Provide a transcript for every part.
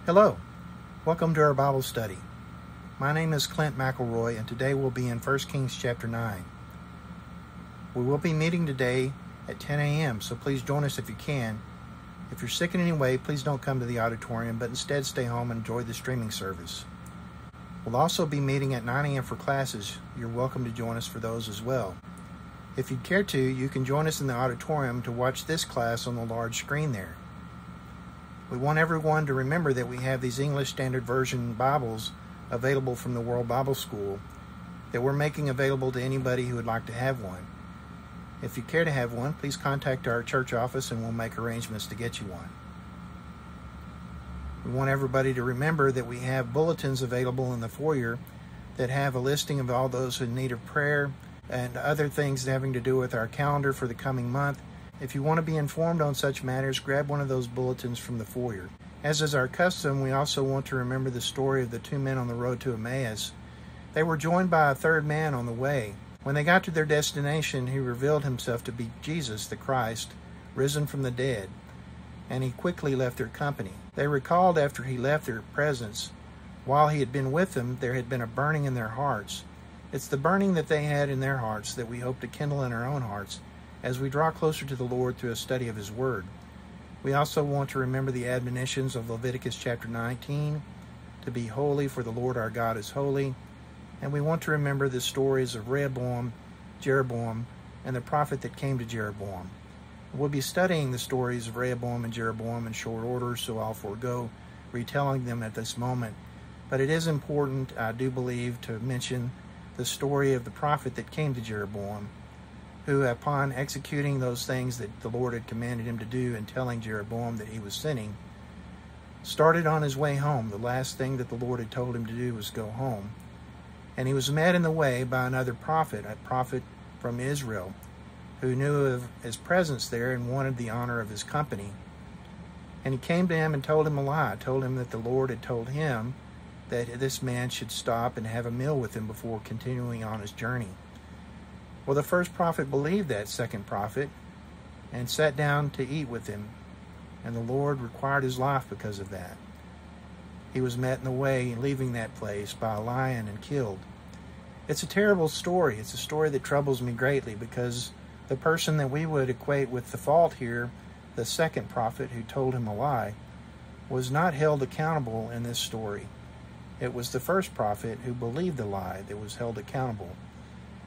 Hello, welcome to our Bible study. My name is Clint McElroy, and today we'll be in 1 Kings chapter 9. We will be meeting today at 10 a.m., so please join us if you can. If you're sick in any way, please don't come to the auditorium, but instead stay home and enjoy the streaming service. We'll also be meeting at 9 a.m. for classes. You're welcome to join us for those as well. If you'd care to, you can join us in the auditorium to watch this class on the large screen there. We want everyone to remember that we have these English Standard Version Bibles available from the World Bible School that we're making available to anybody who would like to have one. If you care to have one, please contact our church office and we'll make arrangements to get you one. We want everybody to remember that we have bulletins available in the foyer that have a listing of all those who need of prayer and other things having to do with our calendar for the coming month. If you want to be informed on such matters, grab one of those bulletins from the foyer. As is our custom, we also want to remember the story of the two men on the road to Emmaus. They were joined by a third man on the way. When they got to their destination, he revealed himself to be Jesus, the Christ, risen from the dead, and he quickly left their company. They recalled after he left their presence, while he had been with them, there had been a burning in their hearts. It's the burning that they had in their hearts that we hope to kindle in our own hearts as we draw closer to the Lord through a study of His Word. We also want to remember the admonitions of Leviticus chapter 19, to be holy for the Lord our God is holy, and we want to remember the stories of Rehoboam, Jeroboam, and the prophet that came to Jeroboam. We'll be studying the stories of Rehoboam and Jeroboam in short order, so I'll forego retelling them at this moment. But it is important, I do believe, to mention the story of the prophet that came to Jeroboam, who, upon executing those things that the Lord had commanded him to do and telling Jeroboam that he was sinning, started on his way home. The last thing that the Lord had told him to do was go home. And he was met in the way by another prophet, a prophet from Israel, who knew of his presence there and wanted the honor of his company. And he came to him and told him a lie, told him that the Lord had told him that this man should stop and have a meal with him before continuing on his journey. Well, the first prophet believed that second prophet and sat down to eat with him, and the Lord required his life because of that. He was met in the way, leaving that place, by a lion and killed. It's a terrible story. It's a story that troubles me greatly because the person that we would equate with the fault here, the second prophet who told him a lie, was not held accountable in this story. It was the first prophet who believed the lie that was held accountable.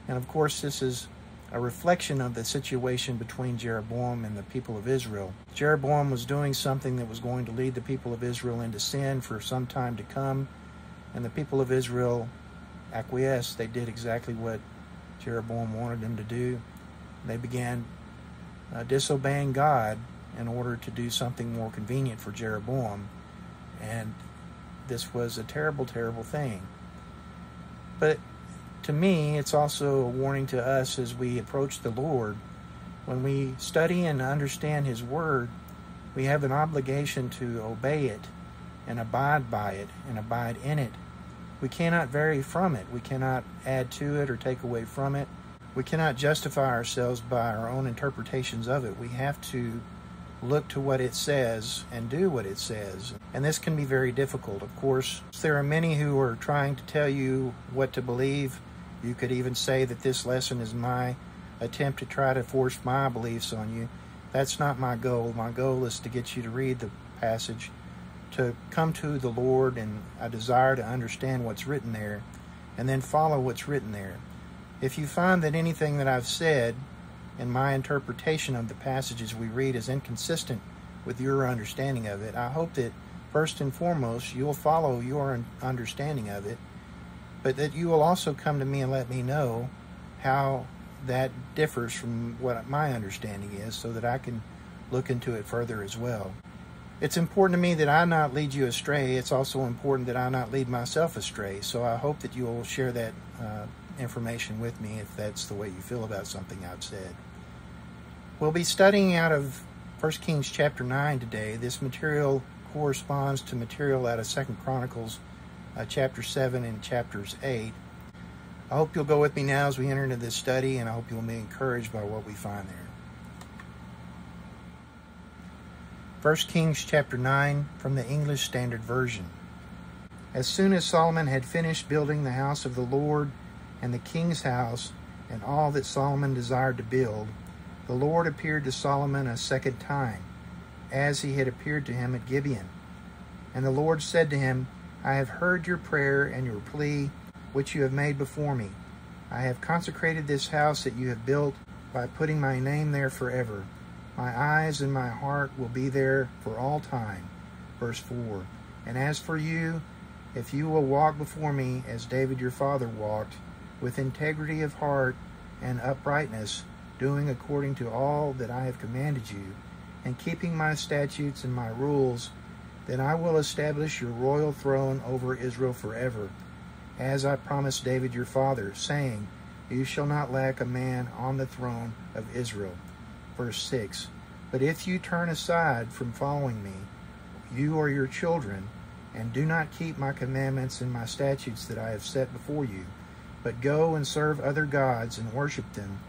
And of course, this is a reflection of the situation between Jeroboam and the people of Israel. Jeroboam was doing something that was going to lead the people of Israel into sin for some time to come, and the people of Israel acquiesced. They did exactly what Jeroboam wanted them to do. They began disobeying God in order to do something more convenient for Jeroboam, and this was a terrible, terrible thing. But to me, it's also a warning to us as we approach the Lord. When we study and understand His Word, we have an obligation to obey it and abide by it and abide in it. We cannot vary from it. We cannot add to it or take away from it. We cannot justify ourselves by our own interpretations of it. We have to look to what it says and do what it says. And this can be very difficult. Of course, there are many who are trying to tell you what to believe. You could even say that this lesson is my attempt to try to force my beliefs on you. That's not my goal. My goal is to get you to read the passage, to come to the Lord in a desire to understand what's written there, and then follow what's written there. If you find that anything that I've said in my interpretation of the passages we read is inconsistent with your understanding of it, I hope that first and foremost you'll follow your understanding of it, but that you will also come to me and let me know how that differs from what my understanding is so that I can look into it further as well. It's important to me that I not lead you astray. It's also important that I not lead myself astray. So I hope that you'll share that information with me if that's the way you feel about something I've said. We'll be studying out of 1 Kings chapter 9 today. This material corresponds to material out of 2 Chronicles chapter 7 and chapters 8. I hope you'll go with me now as we enter into this study, and I hope you'll be encouraged by what we find there. 1 Kings chapter 9 from the English Standard Version. As soon as Solomon had finished building the house of the Lord and the king's house and all that Solomon desired to build, the Lord appeared to Solomon a second time, as he had appeared to him at Gibeon. And the Lord said to him, I have heard your prayer and your plea, which you have made before me. I have consecrated this house that you have built by putting my name there forever. My eyes and my heart will be there for all time. Verse 4. And as for you, if you will walk before me as David your father walked, with integrity of heart and uprightness, doing according to all that I have commanded you, and keeping my statutes and my rules, then I will establish your royal throne over Israel forever, as I promised David your father, saying, You shall not lack a man on the throne of Israel. Verse 6. But if you turn aside from following me, you or your children, and do not keep my commandments and my statutes that I have set before you, but go and serve other gods and worship them,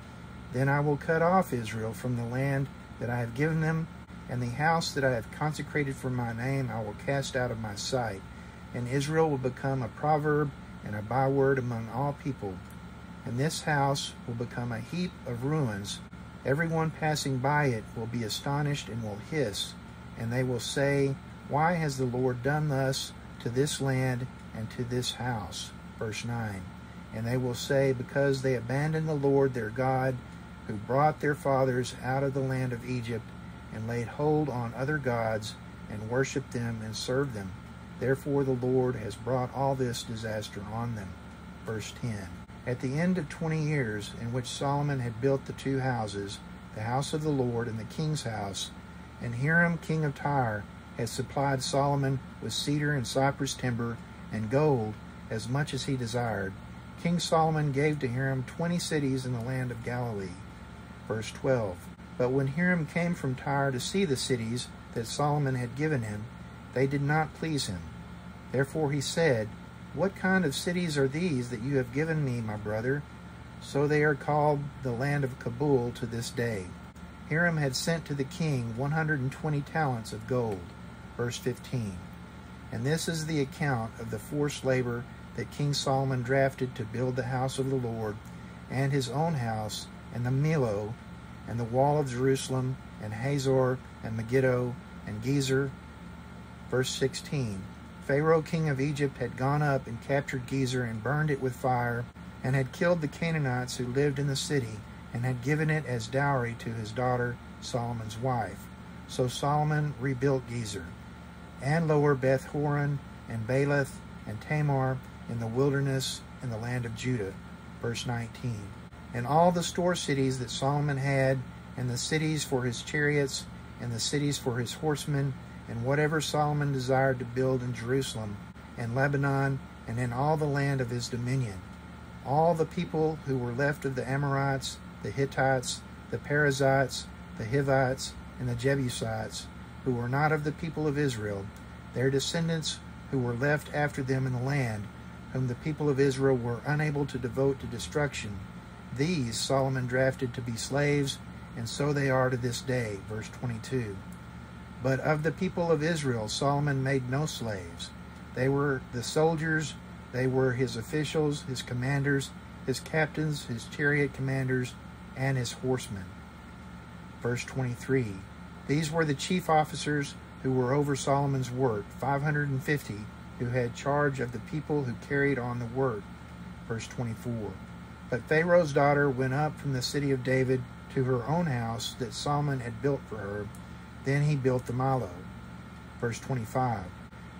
then I will cut off Israel from the land that I have given them, and the house that I have consecrated for my name I will cast out of my sight, and Israel will become a proverb and a byword among all people. And this house will become a heap of ruins. Everyone passing by it will be astonished and will hiss, and they will say, Why has the Lord done thus to this land and to this house? Verse 9. And they will say, Because they abandoned the Lord their God, who brought their fathers out of the land of Egypt, and laid hold on other gods, and worshipped them and served them. Therefore the Lord has brought all this disaster on them. Verse 10. At the end of 20 years, in which Solomon had built the two houses, the house of the Lord and the king's house, and Hiram king of Tyre had supplied Solomon with cedar and cypress timber and gold, as much as he desired, King Solomon gave to Hiram 20 cities in the land of Galilee. Verse 12. But when Hiram came from Tyre to see the cities that Solomon had given him, they did not please him. Therefore he said, What kind of cities are these that you have given me, my brother? So they are called the land of Kabul to this day. Hiram had sent to the king 120 talents of gold. Verse 15. And this is the account of the forced labor that King Solomon drafted to build the house of the Lord, and his own house, and the Millo, and the wall of Jerusalem, and Hazor, and Megiddo, and Gezer. Verse 16. Pharaoh king of Egypt had gone up and captured Gezer and burned it with fire, and had killed the Canaanites who lived in the city, and had given it as dowry to his daughter, Solomon's wife. So Solomon rebuilt Gezer, and lower Beth Horon, and Baalath, and Tamar, in the wilderness in the land of Judah. Verse 19. And all the store cities that Solomon had, and the cities for his chariots, and the cities for his horsemen, and whatever Solomon desired to build in Jerusalem, and Lebanon, and in all the land of his dominion. All the people who were left of the Amorites, the Hittites, the Perizzites, the Hivites, and the Jebusites, who were not of the people of Israel, their descendants who were left after them in the land, whom the people of Israel were unable to devote to destruction, these Solomon drafted to be slaves, and so they are to this day. Verse 22. But of the people of Israel Solomon made no slaves. They were the soldiers, they were his officials, his commanders, his captains, his chariot commanders, and his horsemen. Verse 23. These were the chief officers who were over Solomon's work, 550, who had charge of the people who carried on the work. Verse 24. But Pharaoh's daughter went up from the city of David to her own house that Solomon had built for her. Then he built the Millo. Verse 25.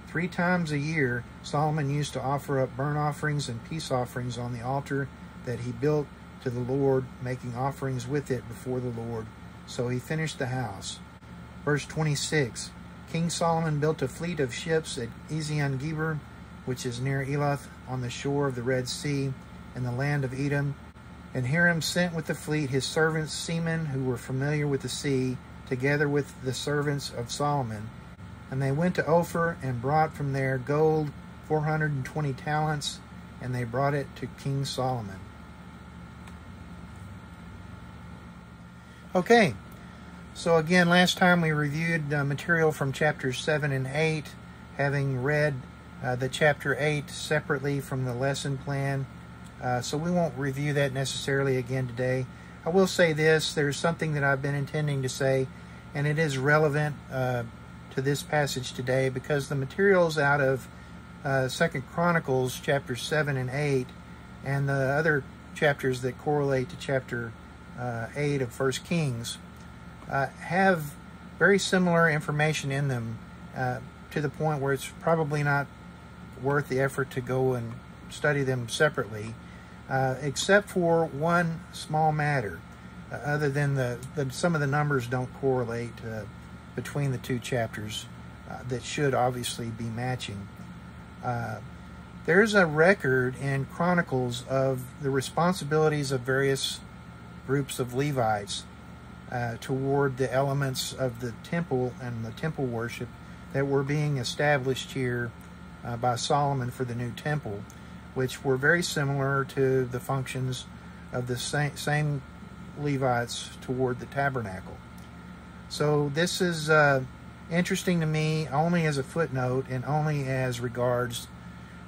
3 times a year Solomon used to offer up burnt offerings and peace offerings on the altar that he built to the Lord, making offerings with it before the Lord. So he finished the house. Verse 26. King Solomon built a fleet of ships at Ezion-Geber, which is near Elath, on the shore of the Red Sea, in the land of Edom. And Hiram sent with the fleet his servants, seamen who were familiar with the sea, together with the servants of Solomon. And they went to Ophir and brought from there gold, 420 talents, and they brought it to King Solomon. Okay, So again, last time we reviewed material from chapters 7 and 8, having read the chapter 8 separately from the lesson plan. So we won't review that necessarily again today. I will say this, there's something that I've been intending to say, and it is relevant to this passage today, because the materials out of 2 Chronicles chapters 7 and 8 and the other chapters that correlate to chapter 8 of 1 Kings have very similar information in them, to the point where it's probably not worth the effort to go and study them separately, except for one small matter. Other than some of the numbers don't correlate between the two chapters that should obviously be matching. There's a record in Chronicles of the responsibilities of various groups of Levites toward the elements of the temple and the temple worship that were being established here by Solomon for the new temple, which were very similar to the functions of the same Levites toward the tabernacle. So this is interesting to me only as a footnote and only as regards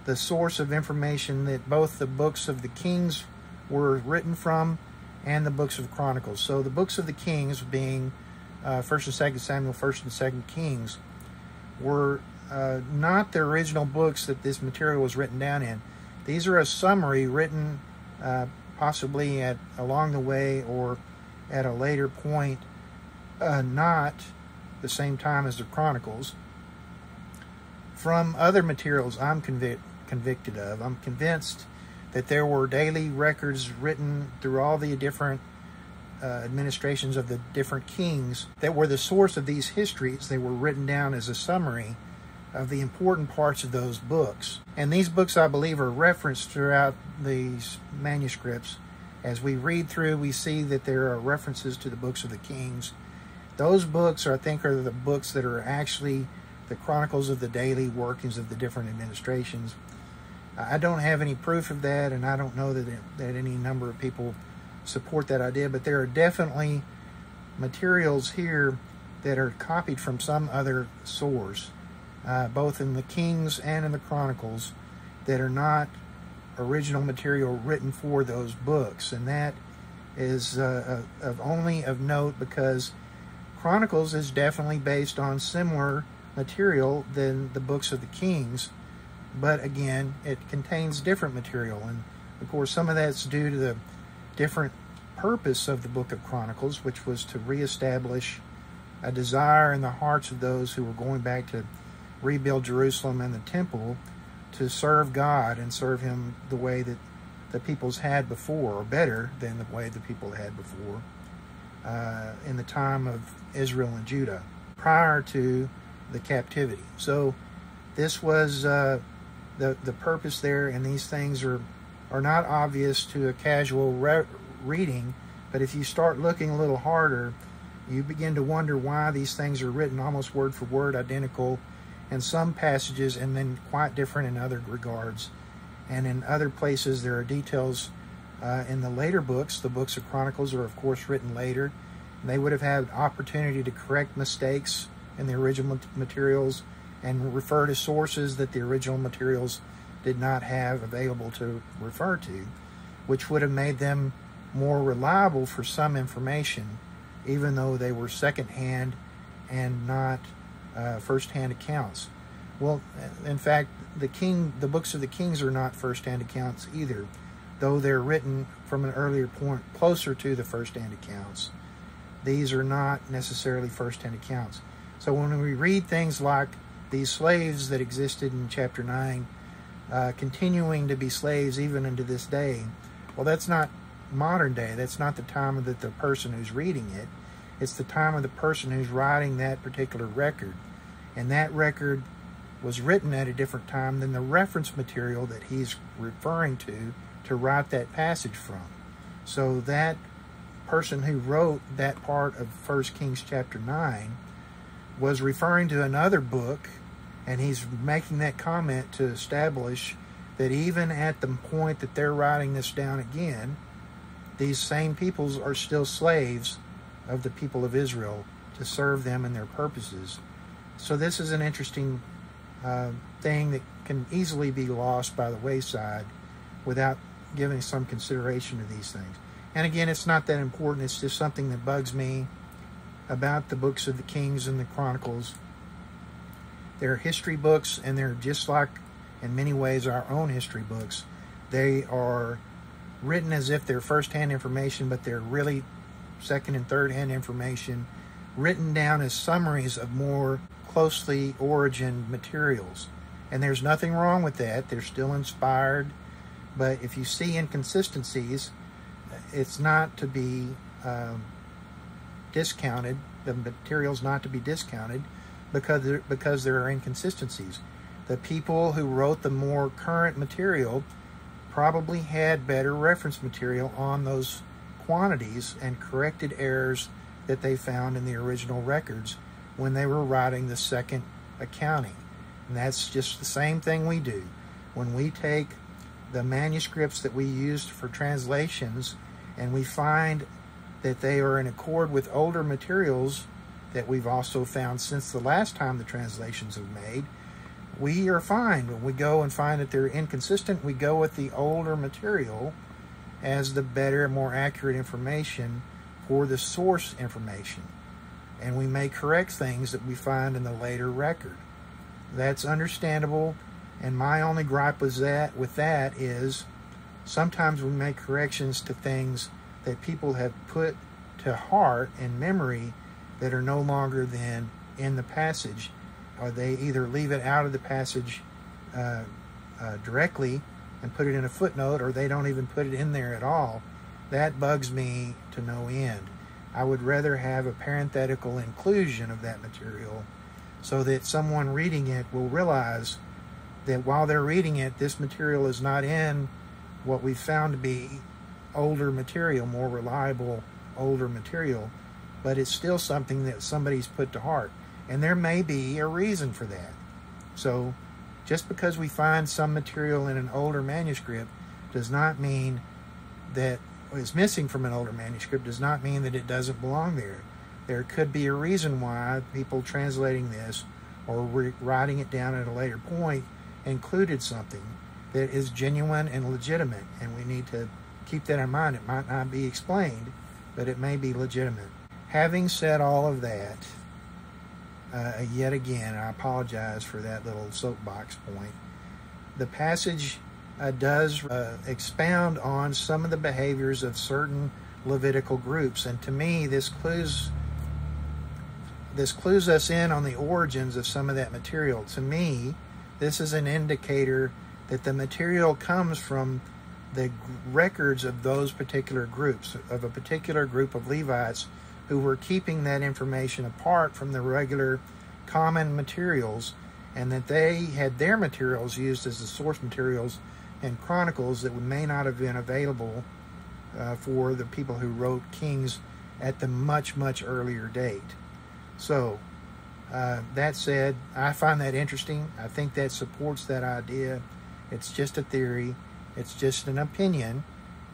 the source of information that both the books of the Kings were written from and the books of Chronicles. So the books of the Kings, being 1st and 2nd Samuel, 1st and 2nd Kings, were not the original books that this material was written down in. These are a summary written possibly along the way or at a later point, not the same time as the Chronicles, from other materials I'm convicted of. I'm convinced that there were daily records written through all the different administrations of the different kings that were the source of these histories. They were written down as a summary of the important parts of those books. And these books, I believe, are referenced throughout these manuscripts. As we read through, we see that there are references to the books of the Kings. Those books, I think, are the books that are actually the chronicles of the daily workings of the different administrations. I don't have any proof of that, and I don't know that any number of people support that idea, but there are definitely materials here that are copied from some other source, both in the Kings and in the Chronicles, that are not original material written for those books. And that is only of note because Chronicles is definitely based on similar material than the books of the Kings, but again, it contains different material. And of course, some of that's due to the different purpose of the book of Chronicles, which was to reestablish a desire in the hearts of those who were going back to rebuild Jerusalem and the temple to serve God and serve Him the way that the peoples had before, or better than the way the people had before, in the time of Israel and Judah, prior to the captivity. So this was the purpose there, and these things are not obvious to a casual reading, but if you start looking a little harder, you begin to wonder why these things are written almost word for word identical in some passages and then quite different in other regards. And in other places there are details in the later books. The books of Chronicles are of course written later, and they would have had opportunity to correct mistakes in the original materials and refer to sources that the original materials did not have available to refer to, which would have made them more reliable for some information, even though they were second-hand and not first-hand accounts. Well, in fact, the books of the Kings are not first-hand accounts either, though they're written from an earlier point closer to the first-hand accounts. These are not necessarily first-hand accounts. So when we read things like these slaves that existed in chapter 9, continuing to be slaves even into this day, well, that's not modern day. That's not the time of the person who's reading it. It's the time of the person who's writing that particular record. And that record was written at a different time than the reference material that he's referring to write that passage from. So that person who wrote that part of 1 Kings chapter 9 was referring to another book, and he's making that comment to establish that even at the point that they're writing this down again, these same peoples are still slaves of the people of Israel to serve them and their purposes. So this is an interesting thing that can easily be lost by the wayside without giving some consideration to these things. And again, it's not that important. It's just something that bugs me about the books of the Kings and the Chronicles. They're history books, and they're just like, in many ways, our own history books. They are written as if they're first-hand information, but they're really second and third-hand information, written down as summaries of more closely origined materials. And there's nothing wrong with that. They're still inspired. But if you see inconsistencies, it's not to be discounted. The material's not to be discounted because there are inconsistencies. The people who wrote the more current material probably had better reference material on those quantities and corrected errors that they found in the original records when they were writing the second accounting. And that's just the same thing we do. When we take the manuscripts that we used for translations and we find that they are in accord with older materials that we've also found since the last time the translations have made, we are fine. When we go and find that they're inconsistent, we go with the older material as the better, more accurate information for the source information. And we may correct things that we find in the later record. That's understandable, and my only gripe with that is sometimes we make corrections to things that people have put to heart and memory that are no longer then in the passage, or they either leave it out of the passage directly and put it in a footnote, or they don't even put it in there at all. That bugs me to no end. I would rather have a parenthetical inclusion of that material so that someone reading it will realize that while they're reading it, this material is not in what we've found to be older material, more reliable older material, but it's still something that somebody's put to heart. And there may be a reason for that. So just because we find some material in an older manuscript does not mean that it's missing from an older manuscript, does not mean that it doesn't belong there. There could be a reason why people translating this or writing it down at a later point included something that is genuine and legitimate, and we need to keep that in mind. It might not be explained, but it may be legitimate. Having said all of that, yet again, I apologize for that little soapbox point. The passage does expound on some of the behaviors of certain Levitical groups, and to me, this clues us in on the origins of some of that material. To me, this is an indicator that the material comes from the records of those particular groups, of a particular group of Levites who were keeping that information apart from the regular common materials, and that they had their materials used as the source materials in Chronicles that may not have been available for the people who wrote Kings at the much, much earlier date. So, that said, I find that interesting. I think that supports that idea. It's just a theory. It's just an opinion,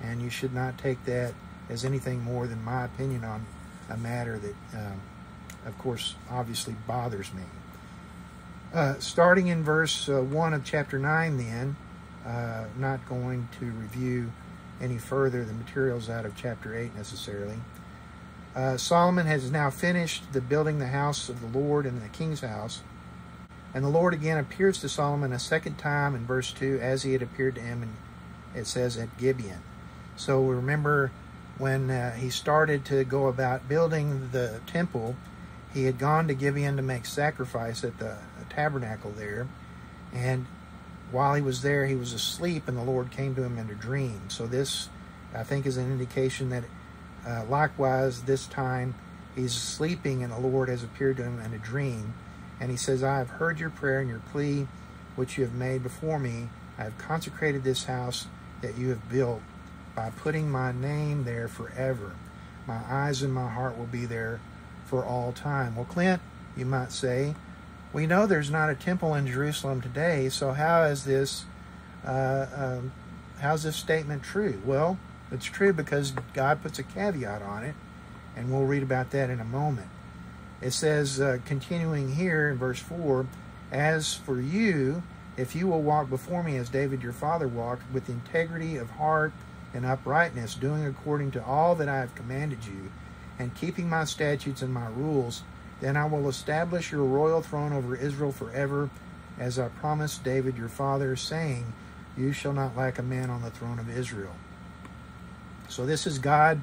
and you should not take that as anything more than my opinion on a matter that, of course, obviously bothers me. Starting in verse 1 of chapter 9 then, not going to review any further the materials out of chapter 8 necessarily. Solomon has now finished building the house of the Lord and the king's house. And the Lord again appears to Solomon a second time in verse 2 as he had appeared to him, and it says at Gibeon. So remember when he started to go about building the temple, he had gone to Gibeon to make sacrifice at the tabernacle there. And while he was there, he was asleep, and the Lord came to him in a dream. So this, I think, is an indication that likewise, this time, he's sleeping, and the Lord has appeared to him in a dream. And he says, I have heard your prayer and your plea, which you have made before me. I have consecrated this house that you have built by putting my name there forever. My eyes and my heart will be there for all time. Well, Clint, you might say, we know there's not a temple in Jerusalem today, so how's this statement true? Well, it's true because God puts a caveat on it, and we'll read about that in a moment. It says, continuing here in verse 4, as for you, if you will walk before me as David your father walked, with integrity of heart and uprightness, doing according to all that I have commanded you, and keeping my statutes and my rules, then I will establish your royal throne over Israel forever, as I promised David your father, saying, you shall not lack a man on the throne of Israel. So this is God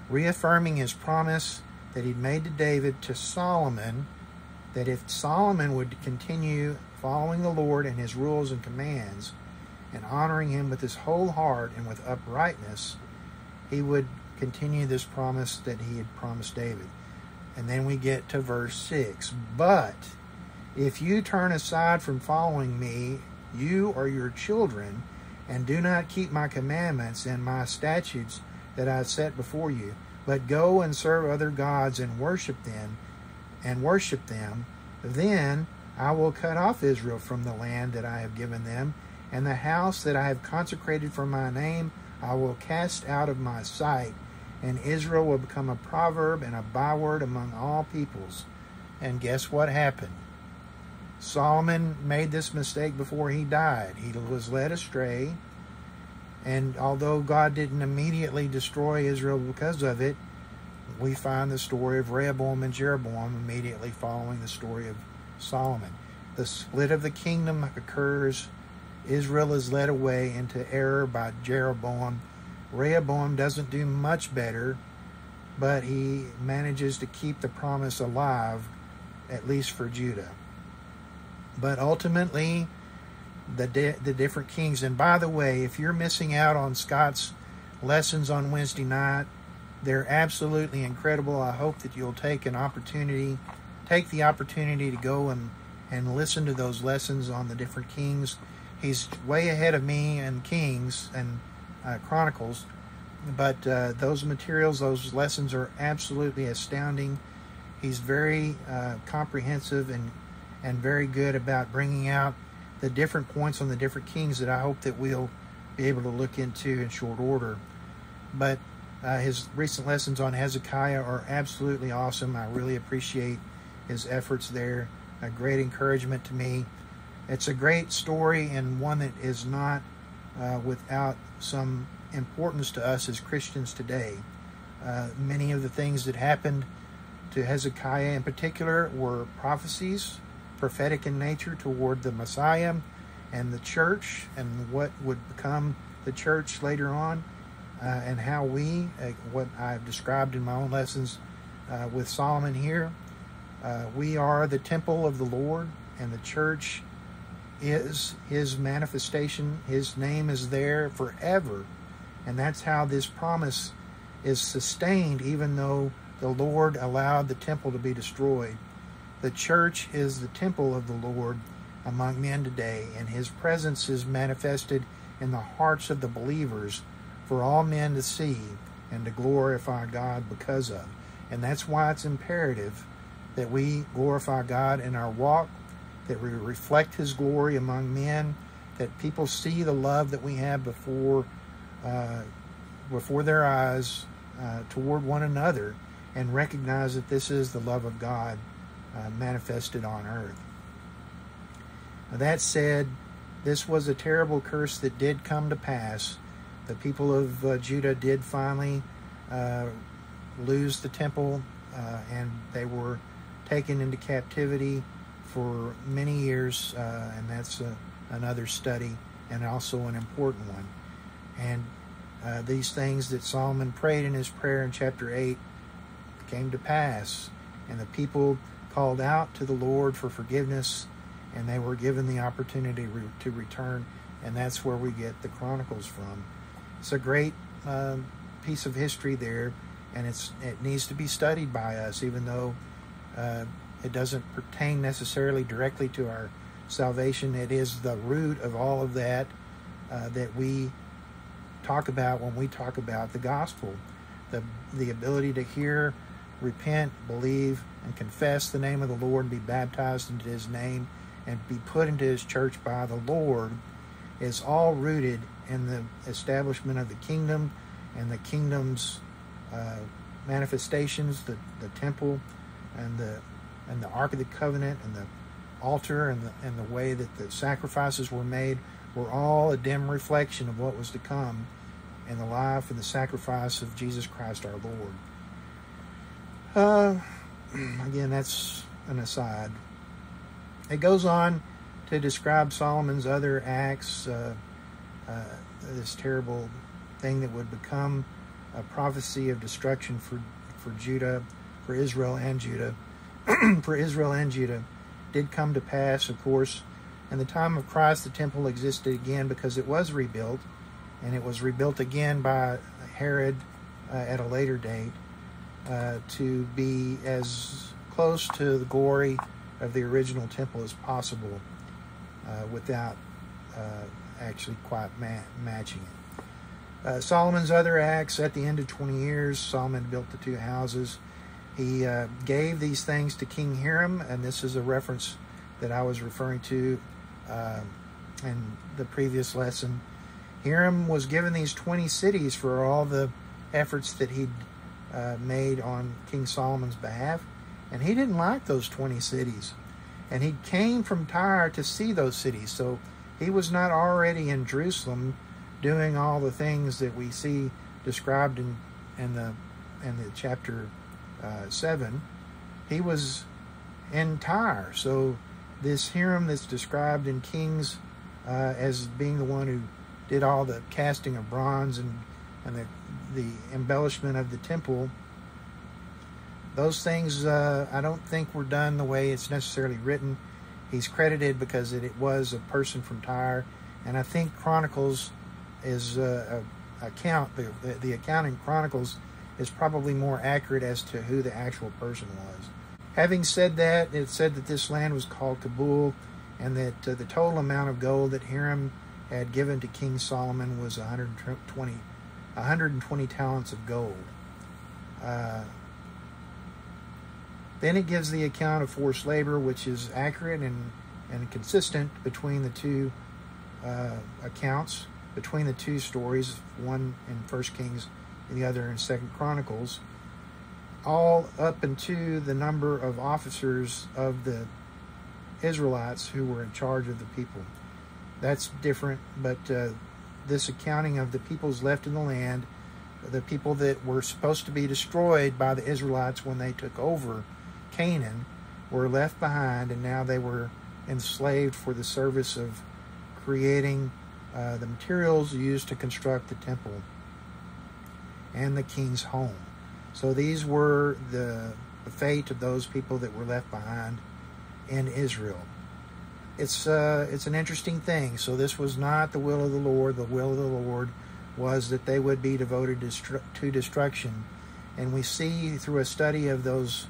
reaffirming his promise that he'd made to David to Solomon, that if Solomon would continue following the Lord and his rules and commands, and honoring him with his whole heart and with uprightness, he would continue this promise that he had promised David. And then we get to verse 6. But if you turn aside from following me, you or your children, and do not keep my commandments and my statutes that I set before you, but go and serve other gods and worship them, then I will cut off Israel from the land that I have given them, and the house that I have consecrated for my name I will cast out of my sight, and Israel will become a proverb and a byword among all peoples. And guess what happened? Solomon made this mistake before he died. He was led astray, and although God didn't immediately destroy Israel because of it, we find the story of Rehoboam and Jeroboam immediately following the story of Solomon. The split of the kingdom occurs. Israel is led away into error by Jeroboam. Rehoboam doesn't do much better, but he manages to keep the promise alive, at least for Judah. But ultimately, the different kings, and by the way, if you're missing out on Scott's lessons on Wednesday night, they're absolutely incredible. I hope that you'll take the opportunity to go and listen to those lessons on the different kings. He's way ahead of me in Kings and Chronicles, but those materials, those lessons are absolutely astounding. He's very comprehensive and very good about bringing out the different points on the different kings that I hope that we'll be able to look into in short order. But his recent lessons on Hezekiah are absolutely awesome. I really appreciate his efforts there. A great encouragement to me. It's a great story, and one that is not without some importance to us as Christians today. Many of the things that happened to Hezekiah in particular were prophecies, prophetic in nature, toward the Messiah and the church and what would become the church later on, and how we, what I've described in my own lessons with Solomon here, we are the temple of the Lord, and the church is his manifestation. His name is there forever, and that's how this promise is sustained, even though the Lord allowed the temple to be destroyed. The church is the temple of the Lord among men today, and his presence is manifested in the hearts of the believers for all men to see and to glorify God because of. And that's why it's imperative that we glorify God in our walk, that we reflect his glory among men, that people see the love that we have before their eyes toward one another, and recognize that this is the love of God manifested on earth. Now, that said, this was a terrible curse that did come to pass. The people of Judah did finally lose the temple, and they were taken into captivity for many years, and that's another study and also an important one. And these things that Solomon prayed in his prayer in chapter 8 came to pass, and the people called out to the Lord for forgiveness, and they were given the opportunity to return, and that's where we get the Chronicles from. It's a great piece of history there, and it needs to be studied by us, even though it doesn't pertain necessarily directly to our salvation. It is the root of all of that that we talk about when we talk about the gospel. The ability to hear, repent, believe, and confess the name of the Lord, and be baptized into his name, and be put into his church by the Lord is all rooted in the establishment of the kingdom and the kingdom's manifestations, the temple and the and the Ark of the Covenant and the altar and the way that the sacrifices were made were all a dim reflection of what was to come in the life and the sacrifice of Jesus Christ our Lord. Again, that's an aside. It goes on to describe Solomon's other acts, this terrible thing that would become a prophecy of destruction for Judah, for Israel and Judah. For Israel and Judah did come to pass, of course. In the time of Christ, the temple existed again because it was rebuilt, and it was rebuilt again by Herod at a later date to be as close to the glory of the original temple as possible without actually quite matching it. Solomon's other acts: at the end of 20 years, Solomon built the 2 houses. He gave these things to King Hiram, and this is a reference that I was referring to in the previous lesson. Hiram was given these 20 cities for all the efforts that he'd made on King Solomon's behalf, and he didn't like those 20 cities. And he came from Tyre to see those cities, so he was not already in Jerusalem doing all the things that we see described in the chapter 7. He was in Tyre. So this Hiram that's described in Kings as being the one who did all the casting of bronze and the embellishment of the temple, those things I don't think were done the way it's necessarily written. He's credited because it was a person from Tyre, and I think Chronicles is the account in Chronicles is probably more accurate as to who the actual person was. Having said that, it said that this land was called Kabul, and that the total amount of gold that Hiram had given to King Solomon was 120 talents of gold. Then it gives the account of forced labor, which is accurate and consistent between the two accounts, between the two stories, one in 1 Kings and the other in 2 Chronicles, all up into the number of officers of the Israelites who were in charge of the people. That's different, but this accounting of the peoples left in the land, the people that were supposed to be destroyed by the Israelites when they took over Canaan, were left behind, and now they were enslaved for the service of creating the materials used to construct the temple and the king's home. So these were the fate of those people that were left behind in Israel. It's an interesting thing. So this was not the will of the Lord. The will of the Lord was that they would be devoted to destruction. And we see through a study of those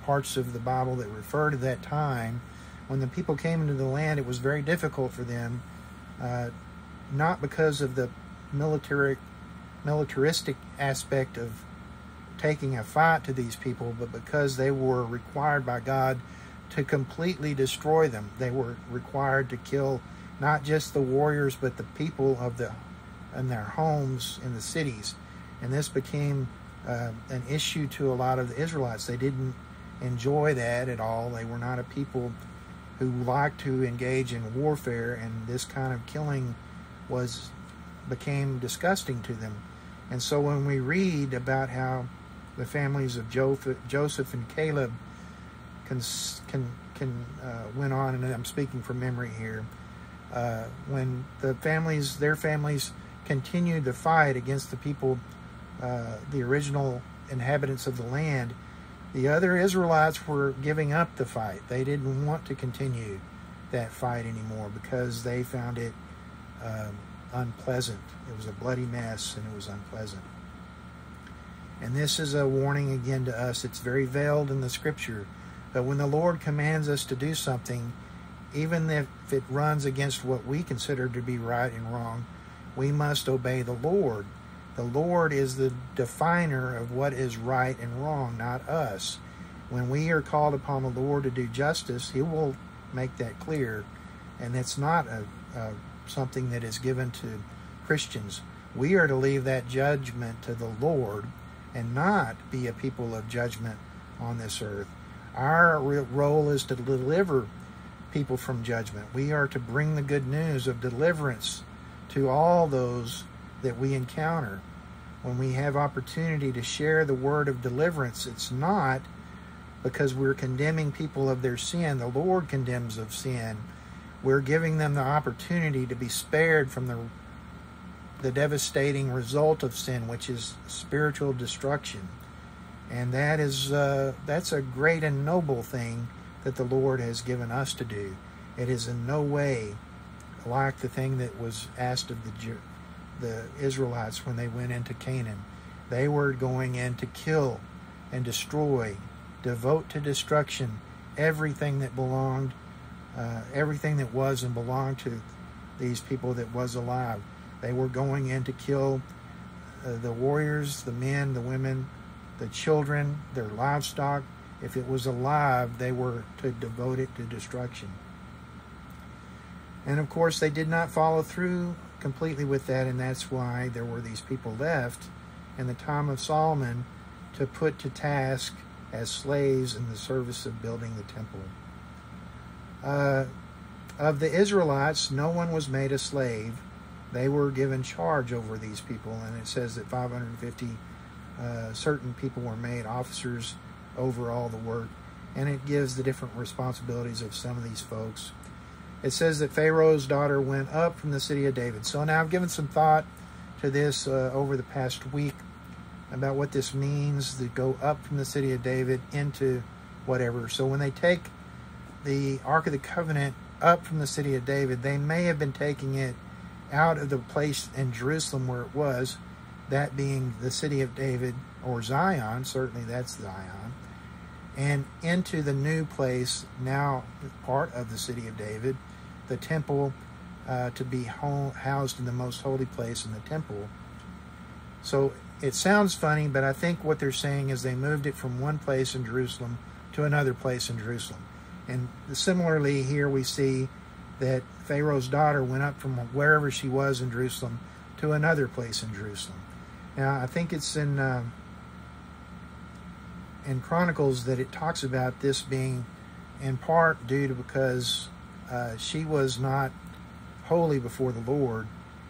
parts of the Bible that refer to that time, when the people came into the land, it was very difficult for them, not because of the militaristic aspect of taking a fight to these people, but because they were required by God to completely destroy them. They were required to kill not just the warriors, but the people in their homes in the cities. And this became an issue to a lot of the Israelites. They didn't enjoy that at all. They were not a people who liked to engage in warfare, and this kind of killing became disgusting to them. And so when we read about how the families of Joseph and Caleb went on, and I'm speaking from memory here, when their families continued to fight against the people, the original inhabitants of the land, the other Israelites were giving up the fight. They didn't want to continue that fight anymore because they found it unpleasant. It was a bloody mess, and it was unpleasant. And this is a warning again to us. It's very veiled in the scripture. But when the Lord commands us to do something, even if it runs against what we consider to be right and wrong, we must obey the Lord. The Lord is the definer of what is right and wrong, not us. When we are called upon the Lord to do justice, He will make that clear. And it's not something that is given to Christians. We are to leave that judgment to the Lord and not be a people of judgment on this earth. Our role is to deliver people from judgment. We are to bring the good news of deliverance to all those that we encounter. When we have opportunity to share the word of deliverance, it's not because we're condemning people of their sin. The Lord condemns of sin. We're giving them the opportunity to be spared from the devastating result of sin, which is spiritual destruction. And that's a great and noble thing that the Lord has given us to do. It is in no way like the thing that was asked of the Israelites when they went into Canaan. They were going in to kill and destroy, devote to destruction everything that belonged, everything that was and belonged to these people that was alive. They were going in to kill the warriors, the men, the women, the children, their livestock. If it was alive, they were to devote it to destruction. And of course, they did not follow through completely with that, and that's why there were these people left in the time of Solomon to put to task as slaves in the service of building the temple. Of the Israelites, no one was made a slave. They were given charge over these people, and it says that 550 certain people were made officers over all the work, and it gives the different responsibilities of some of these folks. It says that Pharaoh's daughter went up from the city of David. So now I've given some thought to this over the past week about what this means, to go up from the city of David into whatever. So when they take the Ark of the Covenant up from the city of David, they may have been taking it out of the place in Jerusalem where it was, that being the city of David, or Zion, certainly that's Zion, and into the new place, now part of the city of David, the temple, to be housed in the most holy place in the temple. So it sounds funny, but I think what they're saying is they moved it from one place in Jerusalem to another place in Jerusalem. And similarly here we see that Pharaoh's daughter went up from wherever she was in Jerusalem to another place in Jerusalem. Now I think it's in Chronicles that it talks about this being in part due to because she was not holy before the Lord,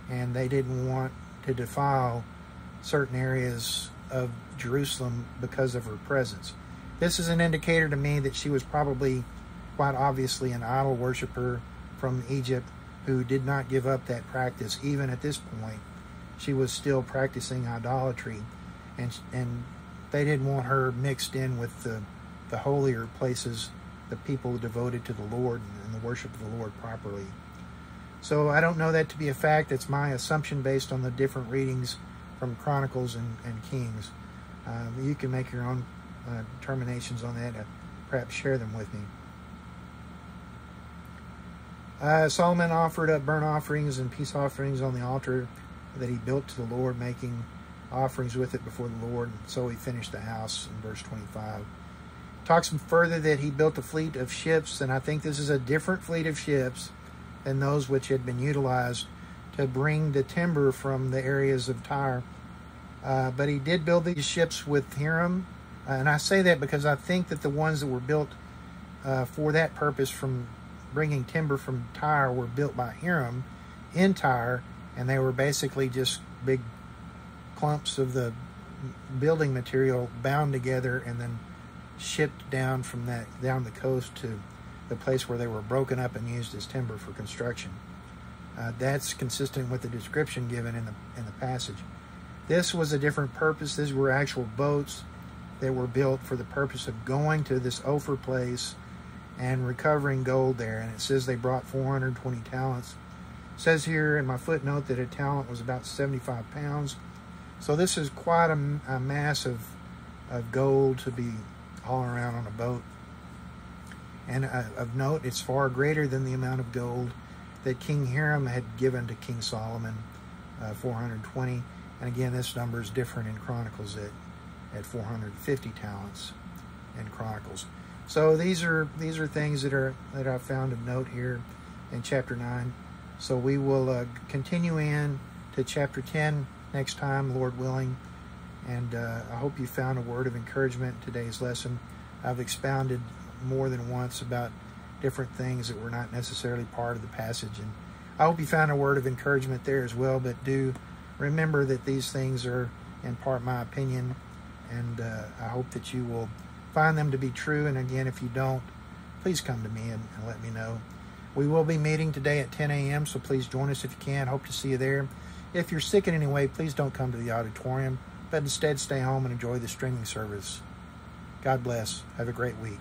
and they didn't want to defile certain areas of Jerusalem because of her presence. This is an indicator to me that she was probably quite obviously an idol worshiper from Egypt who did not give up that practice. Even at this point, she was still practicing idolatry, and they didn't want her mixed in with the holier places, the people devoted to the Lord and the worship of the Lord properly. So I don't know that to be a fact. That's my assumption based on the different readings from Chronicles and Kings. You can make your own determinations on that, perhaps share them with me. Solomon offered up burnt offerings and peace offerings on the altar that he built to the Lord, making offerings with it before the Lord. So he finished the house in verse 25. Talks further that he built a fleet of ships, and I think this is a different fleet of ships than those which had been utilized to bring the timber from the areas of Tyre. But he did build these ships with Hiram, and I say that because I think that the ones that were built for that purpose, from bringing timber from Tyre, were built by Hiram in Tyre, and they were basically just big clumps of the building material bound together and then shipped down from down the coast to the place where they were broken up and used as timber for construction. That's consistent with the description given in the passage. This was a different purpose. These were actual boats that were built for the purpose of going to this Ophir place and recovering gold there. And it says they brought 420 talents. It says here in my footnote that a talent was about 75 pounds. So this is quite a mass of gold to be hauling around on a boat. And of note, it's far greater than the amount of gold that King Hiram had given to King Solomon, 420. And again, this number is different in Chronicles at 450 talents in Chronicles. So these are things that I found of note here in chapter 9. So we will continue in to chapter 10 next time, Lord willing. And I hope you found a word of encouragement in today's lesson. I've expounded more than once about different things that were not necessarily part of the passage. And I hope you found a word of encouragement there as well, but do remember that these things are in part my opinion, and I hope that you will find them to be true. And again, if you don't, please come to me and let me know. We will be meeting today at 10 a.m., so please join us if you can. Hope to see you there. If you're sick in any way, please don't come to the auditorium, but instead stay home and enjoy the streaming service. God bless. Have a great week.